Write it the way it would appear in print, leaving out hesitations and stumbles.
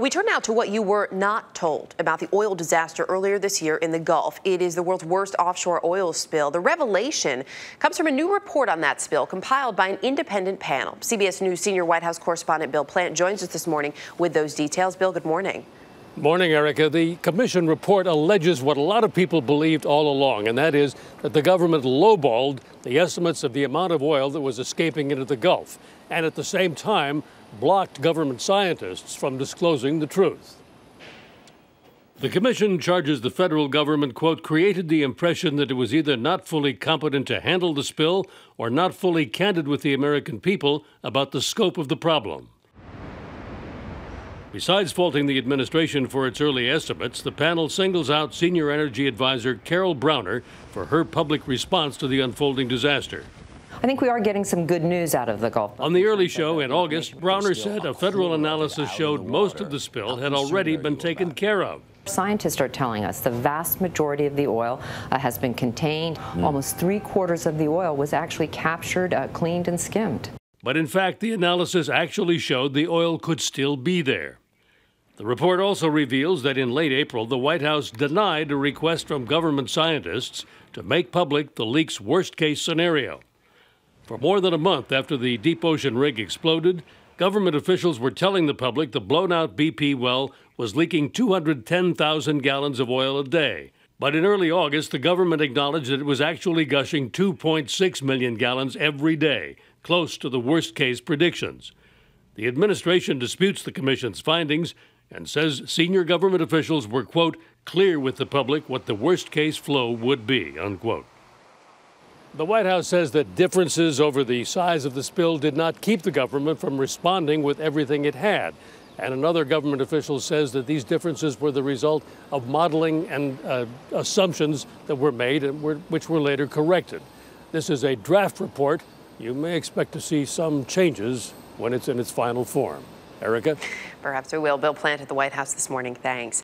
We turn now to what you were not told about the oil disaster earlier this year in the Gulf. It is the world's worst offshore oil spill. The revelation comes from a new report on that spill compiled by an independent panel. CBS News senior White House correspondent Bill Plante joins us this morning with those details. Bill, good morning. Morning, Erica. The commission report alleges what a lot of people believed all along, and that is that the government lowballed the estimates of the amount of oil that was escaping into the Gulf, and at the same time blocked government scientists from disclosing the truth. The commission charges the federal government, quote, created the impression that it was either not fully competent to handle the spill or not fully candid with the American people about the scope of the problem. Besides faulting the administration for its early estimates, the panel singles out senior energy advisor Carol Browner for her public response to the unfolding disaster. I think we are getting some good news out of the Gulf. On the early show in August, Browner said a federal analysis showed most of the spill had already been taken care of. Scientists are telling us the vast majority of the oil has been contained. Almost 3/4 of the oil was actually captured, cleaned, and skimmed. But in fact, the analysis actually showed the oil could still be there. The report also reveals that in late April, the White House denied a request from government scientists to make public the leak's worst-case scenario. For more than a month after the deep ocean rig exploded, government officials were telling the public the blown-out BP well was leaking 210,000 gallons of oil a day. But in early August, the government acknowledged that it was actually gushing 2.6 million gallons every day, close to the worst-case predictions. The administration disputes the commission's findings and says senior government officials were, quote, clear with the public what the worst-case flow would be, unquote. The White House says that differences over the size of the spill did not keep the government from responding with everything it had. And another government official says that these differences were the result of modeling and assumptions that were made and which were later corrected. This is a draft report. You may expect to see some changes when it's in its final form. Erica? Perhaps we will. Bill Plante at the White House this morning. Thanks.